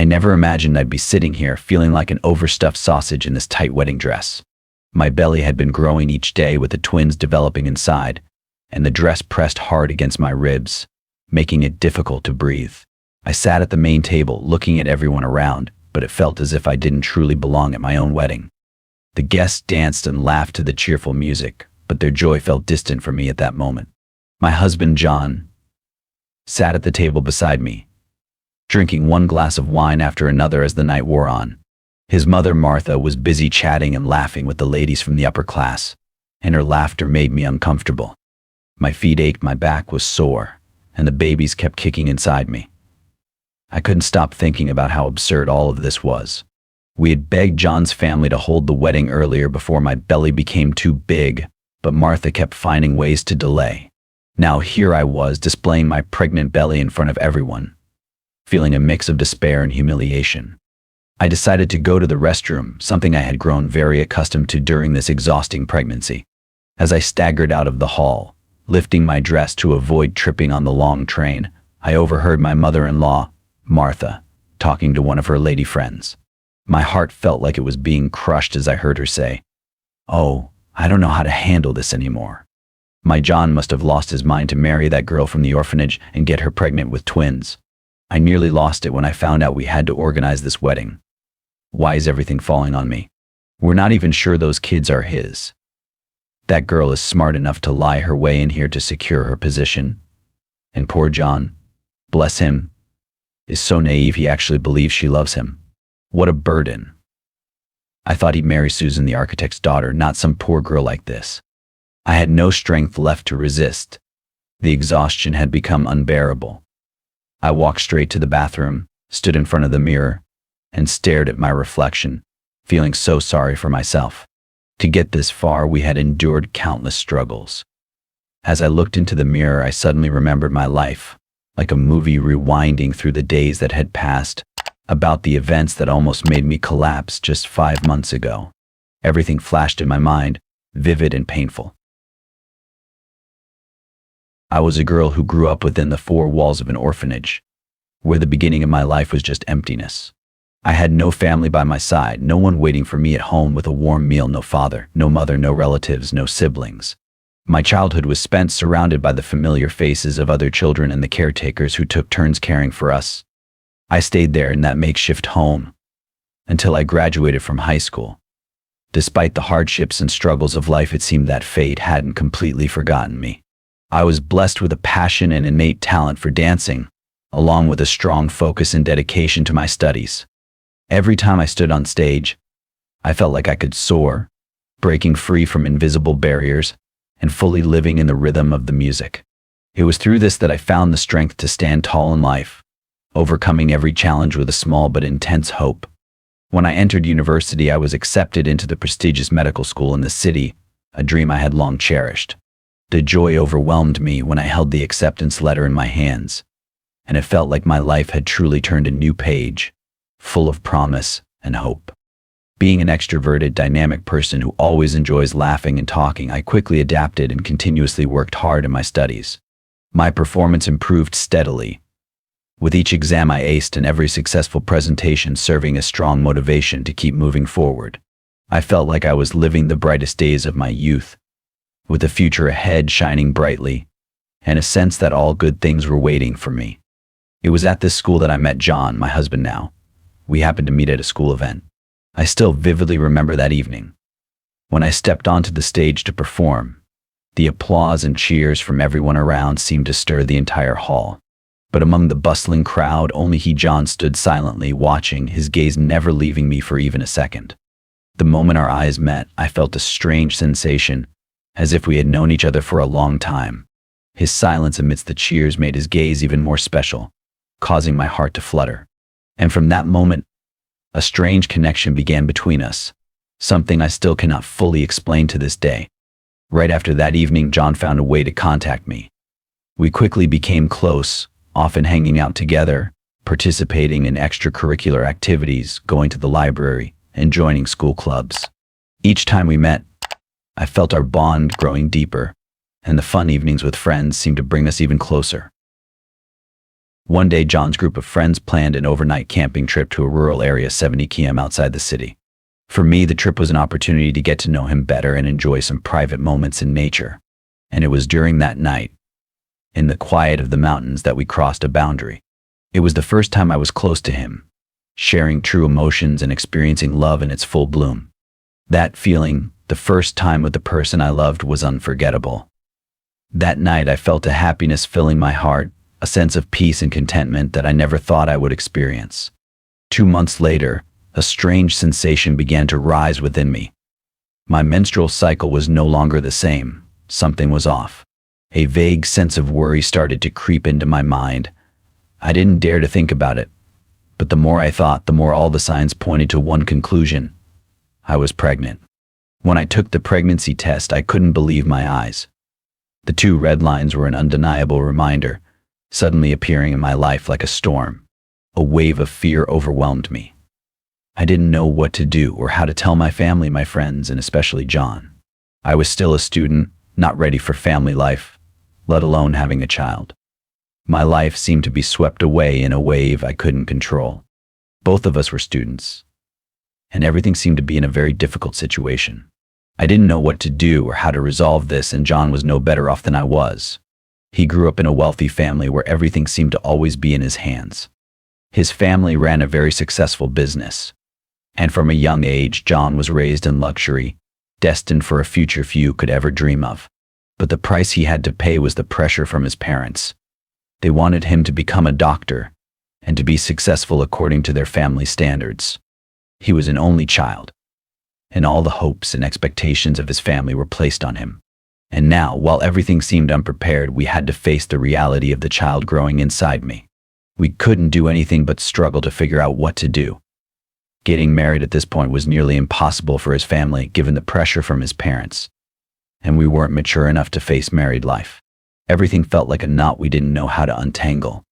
I never imagined I'd be sitting here feeling like an overstuffed sausage in this tight wedding dress. My belly had been growing each day with the twins developing inside, and the dress pressed hard against my ribs, making it difficult to breathe. I sat at the main table, looking at everyone around, but it felt as if I didn't truly belong at my own wedding. The guests danced and laughed to the cheerful music, but their joy felt distant from me at that moment. My husband, John, sat at the table beside me, drinking one glass of wine after another as the night wore on. His mother, Martha, was busy chatting and laughing with the ladies from the upper class, and her laughter made me uncomfortable. My feet ached, my back was sore, and the babies kept kicking inside me. I couldn't stop thinking about how absurd all of this was. We had begged John's family to hold the wedding earlier before my belly became too big, but Martha kept finding ways to delay. Now here I was, displaying my pregnant belly in front of everyone, feeling a mix of despair and humiliation. I decided to go to the restroom, something I had grown very accustomed to during this exhausting pregnancy. As I staggered out of the hall, lifting my dress to avoid tripping on the long train, I overheard my mother-in-law, Martha, talking to one of her lady friends. My heart felt like it was being crushed as I heard her say, "Oh, I don't know how to handle this anymore. My John must have lost his mind to marry that girl from the orphanage and get her pregnant with twins. I nearly lost it when I found out we had to organize this wedding. Why is everything falling on me? We're not even sure those kids are his. That girl is smart enough to lie her way in here to secure her position. And poor John, bless him, is so naive he actually believes she loves him. What a burden. I thought he'd marry Susan, the architect's daughter, not some poor girl like this." I had no strength left to resist. The exhaustion had become unbearable. I walked straight to the bathroom, stood in front of the mirror, and stared at my reflection, feeling so sorry for myself. To get this far, we had endured countless struggles. As I looked into the mirror, I suddenly remembered my life, like a movie rewinding through the days that had passed, about the events that almost made me collapse just 5 months ago. Everything flashed in my mind, vivid and painful. I was a girl who grew up within the 4 walls of an orphanage, where the beginning of my life was just emptiness. I had no family by my side, no one waiting for me at home with a warm meal, no father, no mother, no relatives, no siblings. My childhood was spent surrounded by the familiar faces of other children and the caretakers who took turns caring for us. I stayed there in that makeshift home until I graduated from high school. Despite the hardships and struggles of life, it seemed that fate hadn't completely forgotten me. I was blessed with a passion and innate talent for dancing, along with a strong focus and dedication to my studies. Every time I stood on stage, I felt like I could soar, breaking free from invisible barriers and fully living in the rhythm of the music. It was through this that I found the strength to stand tall in life, overcoming every challenge with a small but intense hope. When I entered university, I was accepted into the prestigious medical school in the city, a dream I had long cherished. The joy overwhelmed me when I held the acceptance letter in my hands, and it felt like my life had truly turned a new page, full of promise and hope. Being an extroverted, dynamic person who always enjoys laughing and talking, I quickly adapted and continuously worked hard in my studies. My performance improved steadily, with each exam I aced and every successful presentation serving as strong motivation to keep moving forward. I felt like I was living the brightest days of my youth, with the future ahead shining brightly, and a sense that all good things were waiting for me. It was at this school that I met John, my husband now. We happened to meet at a school event. I still vividly remember that evening. When I stepped onto the stage to perform, the applause and cheers from everyone around seemed to stir the entire hall. But among the bustling crowd, only John stood silently watching, his gaze never leaving me for even a second. The moment our eyes met, I felt a strange sensation, as if we had known each other for a long time. His silence amidst the cheers made his gaze even more special, causing my heart to flutter. And from that moment, a strange connection began between us, something I still cannot fully explain to this day. Right after that evening, John found a way to contact me. We quickly became close, often hanging out together, participating in extracurricular activities, going to the library, and joining school clubs. Each time we met, I felt our bond growing deeper, and the fun evenings with friends seemed to bring us even closer. One day, John's group of friends planned an overnight camping trip to a rural area 70 km outside the city. For me, the trip was an opportunity to get to know him better and enjoy some private moments in nature. And it was during that night, in the quiet of the mountains, that we crossed a boundary. It was the first time I was close to him, sharing true emotions and experiencing love in its full bloom. That feeling, the first time with the person I loved, was unforgettable. That night I felt a happiness filling my heart, a sense of peace and contentment that I never thought I would experience. 2 months later, a strange sensation began to rise within me. My menstrual cycle was no longer the same. Something was off. A vague sense of worry started to creep into my mind. I didn't dare to think about it, but the more I thought, the more all the signs pointed to one conclusion. I was pregnant. When I took the pregnancy test, I couldn't believe my eyes. The 2 red lines were an undeniable reminder, suddenly appearing in my life like a storm. A wave of fear overwhelmed me. I didn't know what to do or how to tell my family, my friends, and especially John. I was still a student, not ready for family life, let alone having a child. My life seemed to be swept away in a wave I couldn't control. Both of us were students, and everything seemed to be in a very difficult situation. I didn't know what to do or how to resolve this, and John was no better off than I was. He grew up in a wealthy family where everything seemed to always be in his hands. His family ran a very successful business, and from a young age, John was raised in luxury, destined for a future few could ever dream of. But the price he had to pay was the pressure from his parents. They wanted him to become a doctor and to be successful according to their family standards. He was an only child, and all the hopes and expectations of his family were placed on him. And now, while everything seemed unprepared, we had to face the reality of the child growing inside me. We couldn't do anything but struggle to figure out what to do. Getting married at this point was nearly impossible for his family, given the pressure from his parents. And we weren't mature enough to face married life. Everything felt like a knot we didn't know how to untangle.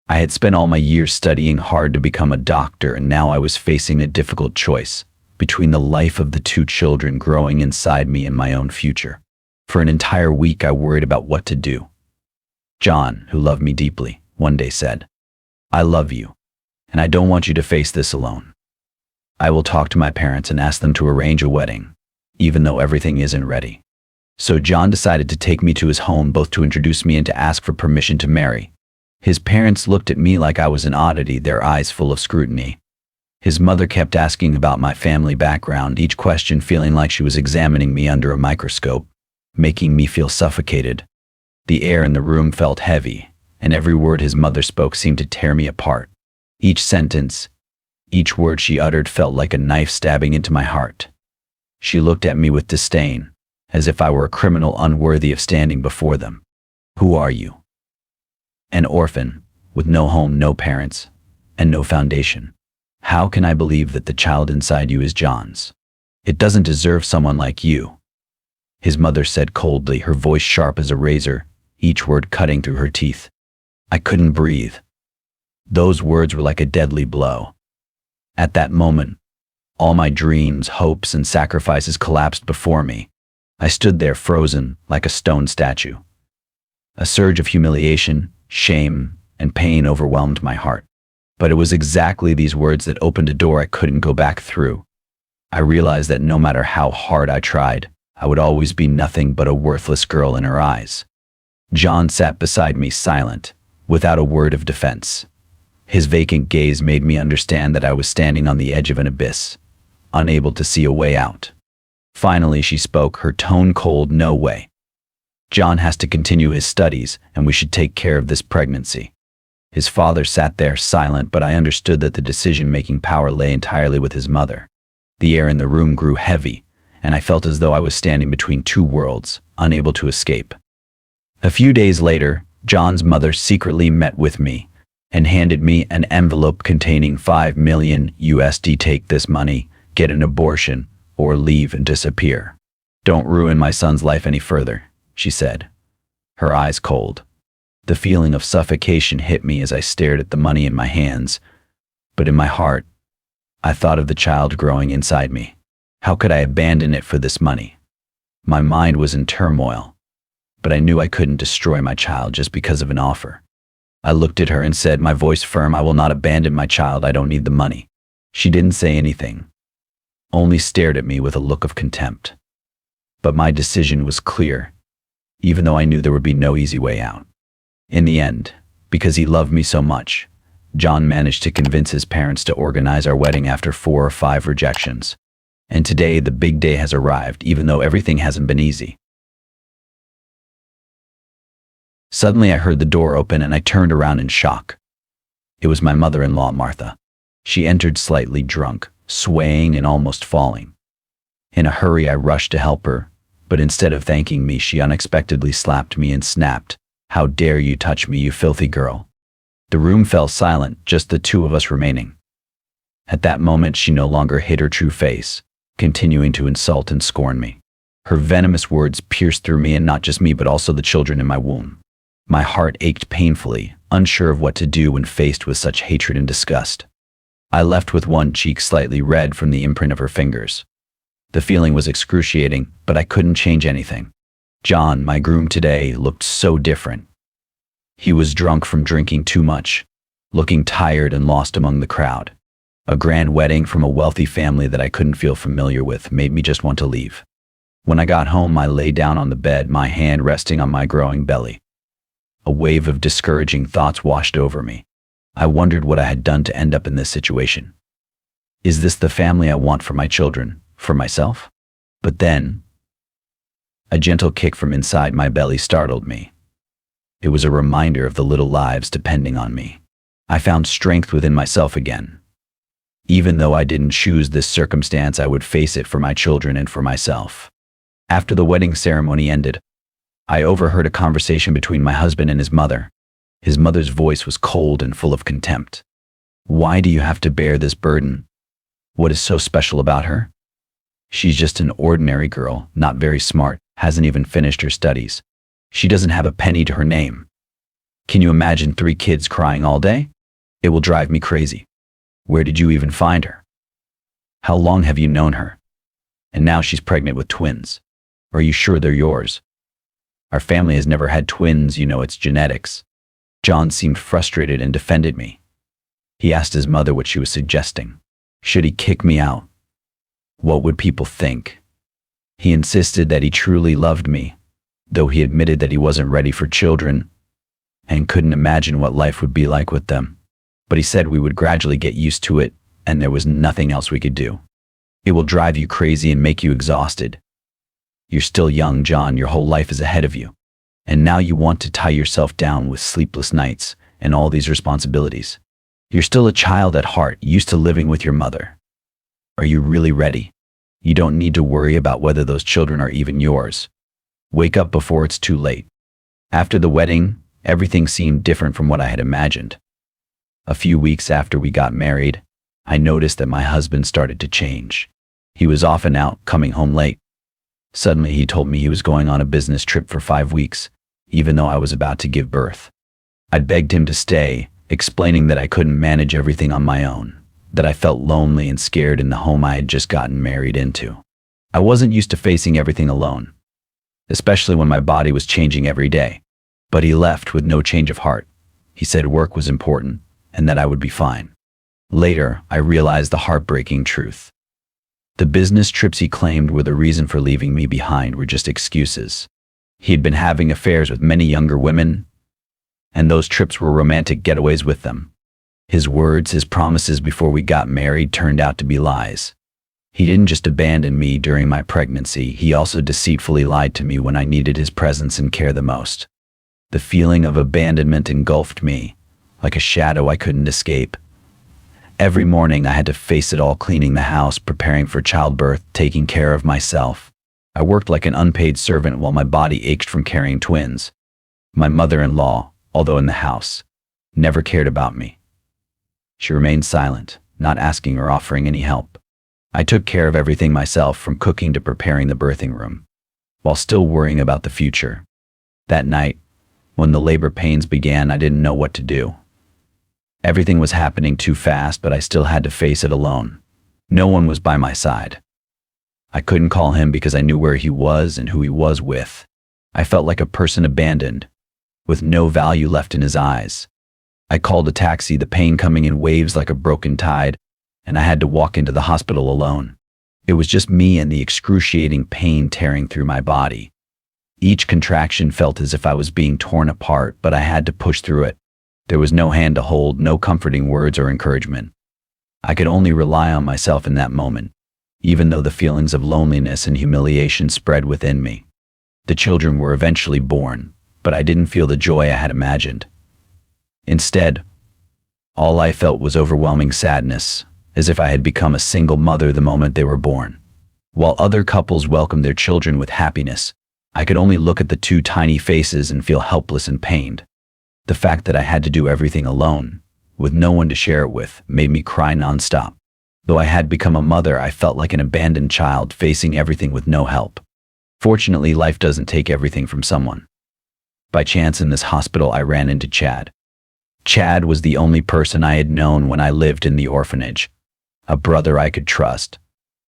I had spent all my years studying hard to become a doctor, and now I was facing a difficult choice between the life of the 2 children growing inside me and my own future. For an entire week, I worried about what to do. John, who loved me deeply, one day said, "I love you, and I don't want you to face this alone. I will talk to my parents and ask them to arrange a wedding, even though everything isn't ready." So John decided to take me to his home, both to introduce me and to ask for permission to marry. His parents looked at me like I was an oddity, their eyes full of scrutiny. His mother kept asking about my family background, each question feeling like she was examining me under a microscope, making me feel suffocated. The air in the room felt heavy, and every word his mother spoke seemed to tear me apart. Each sentence, each word she uttered felt like a knife stabbing into my heart. She looked at me with disdain, as if I were a criminal unworthy of standing before them. "Who are you?" "An orphan, with no home, no parents, and no foundation. How can I believe that the child inside you is John's? It doesn't deserve someone like you," his mother said coldly, her voice sharp as a razor, each word cutting through her teeth. I couldn't breathe. Those words were like a deadly blow. At that moment, all my dreams, hopes, and sacrifices collapsed before me. I stood there frozen like a stone statue. A surge of humiliation, shame, and pain overwhelmed my heart. But it was exactly these words that opened a door I couldn't go back through. I realized that no matter how hard I tried, I would always be nothing but a worthless girl in her eyes. John sat beside me, silent, without a word of defense. His vacant gaze made me understand that I was standing on the edge of an abyss, unable to see a way out. Finally, she spoke, her tone cold. "No way. John has to continue his studies, and we should take care of this pregnancy." His father sat there silent, but I understood that the decision-making power lay entirely with his mother. The air in the room grew heavy, and I felt as though I was standing between 2 worlds, unable to escape. A few days later, John's mother secretly met with me and handed me an envelope containing $5 million USD. "Take this money, get an abortion, or leave and disappear. Don't ruin my son's life any further," she said, her eyes cold. The feeling of suffocation hit me as I stared at the money in my hands, but in my heart, I thought of the child growing inside me. How could I abandon it for this money? My mind was in turmoil, but I knew I couldn't destroy my child just because of an offer. I looked at her and said, my voice firm, I will not abandon my child. I don't need the money. She didn't say anything, only stared at me with a look of contempt. But my decision was clear, even though I knew there would be no easy way out. In the end, because he loved me so much, John managed to convince his parents to organize our wedding after 4 or 5 rejections. And today, the big day has arrived, even though everything hasn't been easy. Suddenly, I heard the door open and I turned around in shock. It was my mother-in-law, Martha. She entered slightly drunk, swaying and almost falling. In a hurry, I rushed to help her, but instead of thanking me, she unexpectedly slapped me and snapped, "How dare you touch me, you filthy girl." The room fell silent, just the two of us remaining. At that moment, she no longer hid her true face, continuing to insult and scorn me. Her venomous words pierced through me, and not just me, but also the children in my womb. My heart ached painfully, unsure of what to do when faced with such hatred and disgust. I left with one cheek slightly red from the imprint of her fingers. The feeling was excruciating, but I couldn't change anything. John, my groom today, looked so different. He was drunk from drinking too much, looking tired and lost among the crowd. A grand wedding from a wealthy family that I couldn't feel familiar with made me just want to leave. When I got home, I lay down on the bed, my hand resting on my growing belly. A wave of discouraging thoughts washed over me. I wondered what I had done to end up in this situation. Is this the family I want for my children, for myself? But then, a gentle kick from inside my belly startled me. It was a reminder of the little lives depending on me. I found strength within myself again. Even though I didn't choose this circumstance, I would face it for my children and for myself. After the wedding ceremony ended, I overheard a conversation between my husband and his mother. His mother's voice was cold and full of contempt. "Why do you have to bear this burden? What is so special about her? She's just an ordinary girl, not very smart, hasn't even finished her studies. She doesn't have a penny to her name. Can you imagine 3 kids crying all day? It will drive me crazy. Where did you even find her? How long have you known her? And now she's pregnant with twins. Are you sure they're yours? Our family has never had twins, you know, it's genetics." John seemed frustrated and defended me. He asked his mother what she was suggesting. Should he kick me out? What would people think? He insisted that he truly loved me, though he admitted that he wasn't ready for children and couldn't imagine what life would be like with them. But he said we would gradually get used to it, and there was nothing else we could do. It will drive you crazy and make you exhausted. You're still young, John, your whole life is ahead of you. And now you want to tie yourself down with sleepless nights and all these responsibilities. You're still a child at heart, used to living with your mother. Are you really ready? You don't need to worry about whether those children are even yours. Wake up before it's too late. After the wedding, everything seemed different from what I had imagined. A few weeks after we got married, I noticed that my husband started to change. He was often out, coming home late. Suddenly, he told me he was going on a business trip for 5 weeks, even though I was about to give birth. I begged him to stay, explaining that I couldn't manage everything on my own, that I felt lonely and scared in the home I had just gotten married into. I wasn't used to facing everything alone, especially when my body was changing every day. But he left with no change of heart. He said work was important and that I would be fine. Later, I realized the heartbreaking truth. The business trips he claimed were the reason for leaving me behind were just excuses. He had been having affairs with many younger women, and those trips were romantic getaways with them. His words, his promises before we got married turned out to be lies. He didn't just abandon me during my pregnancy, he also deceitfully lied to me when I needed his presence and care the most. The feeling of abandonment engulfed me, like a shadow I couldn't escape. Every morning I had to face it all, cleaning the house, preparing for childbirth, taking care of myself. I worked like an unpaid servant while my body ached from carrying twins. My mother-in-law, although in the house, never cared about me. She remained silent, not asking or offering any help. I took care of everything myself, from cooking to preparing the birthing room, while still worrying about the future. That night, when the labor pains began, I didn't know what to do. Everything was happening too fast, but I still had to face it alone. No one was by my side. I couldn't call him because I knew where he was and who he was with. I felt like a person abandoned, with no value left in his eyes. I called a taxi, the pain coming in waves like a broken tide, and I had to walk into the hospital alone. It was just me and the excruciating pain tearing through my body. Each contraction felt as if I was being torn apart, but I had to push through it. There was no hand to hold, no comforting words or encouragement. I could only rely on myself in that moment, even though the feelings of loneliness and humiliation spread within me. The children were eventually born, but I didn't feel the joy I had imagined. Instead, all I felt was overwhelming sadness, as if I had become a single mother the moment they were born. While other couples welcomed their children with happiness, I could only look at the two tiny faces and feel helpless and pained. The fact that I had to do everything alone, with no one to share it with, made me cry nonstop. Though I had become a mother, I felt like an abandoned child facing everything with no help. Fortunately, life doesn't take everything from someone. By chance in this hospital, I ran into Chad. Chad was the only person I had known when I lived in the orphanage, a brother I could trust,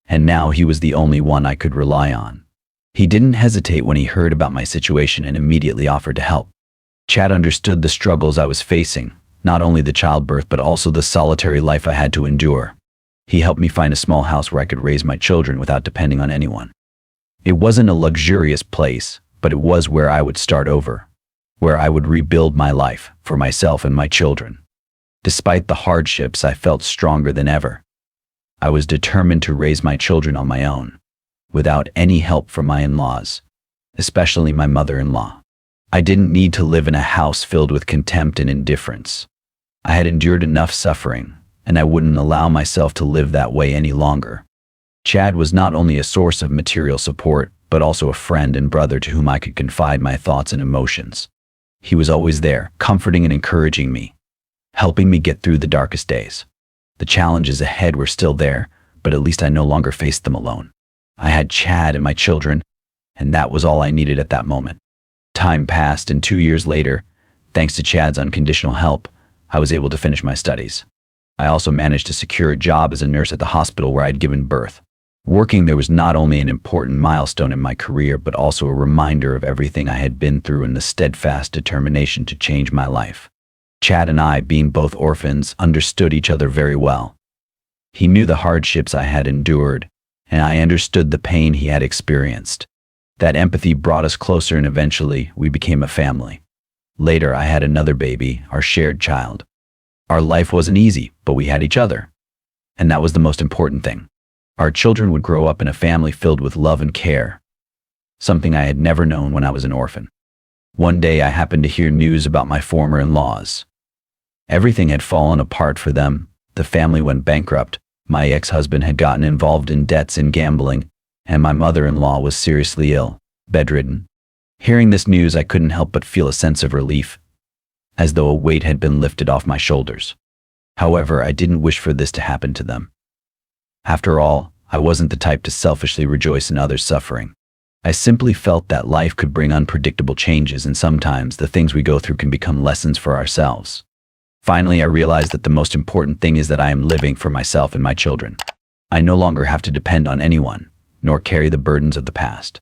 and now he was the only one I could rely on. He didn't hesitate when he heard about my situation and immediately offered to help. Chad understood the struggles I was facing, not only the childbirth but also the solitary life I had to endure. He helped me find a small house where I could raise my children without depending on anyone. It wasn't a luxurious place, but it was where I would start over, where I would rebuild my life for myself and my children. Despite the hardships, I felt stronger than ever. I was determined to raise my children on my own, without any help from my in-laws, especially my mother-in-law. I didn't need to live in a house filled with contempt and indifference. I had endured enough suffering, and I wouldn't allow myself to live that way any longer. Chad was not only a source of material support, but also a friend and brother to whom I could confide my thoughts and emotions. He was always there, comforting and encouraging me, helping me get through the darkest days. The challenges ahead were still there, but at least I no longer faced them alone. I had Chad and my children, and that was all I needed at that moment. Time passed, and 2 years later, thanks to Chad's unconditional help, I was able to finish my studies. I also managed to secure a job as a nurse at the hospital where I'd given birth. Working there was not only an important milestone in my career, but also a reminder of everything I had been through and the steadfast determination to change my life. Chad and I, being both orphans, understood each other very well. He knew the hardships I had endured, and I understood the pain he had experienced. That empathy brought us closer, and eventually we became a family. Later, I had another baby, our shared child. Our life wasn't easy, but we had each other. And that was the most important thing. Our children would grow up in a family filled with love and care, something I had never known when I was an orphan. One day, I happened to hear news about my former in-laws. Everything had fallen apart for them. The family went bankrupt. My ex-husband had gotten involved in debts and gambling, and my mother-in-law was seriously ill, bedridden. Hearing this news, I couldn't help but feel a sense of relief, as though a weight had been lifted off my shoulders. However, I didn't wish for this to happen to them. After all, I wasn't the type to selfishly rejoice in others' suffering. I simply felt that life could bring unpredictable changes, and sometimes the things we go through can become lessons for ourselves. Finally, I realized that the most important thing is that I am living for myself and my children. I no longer have to depend on anyone, nor carry the burdens of the past.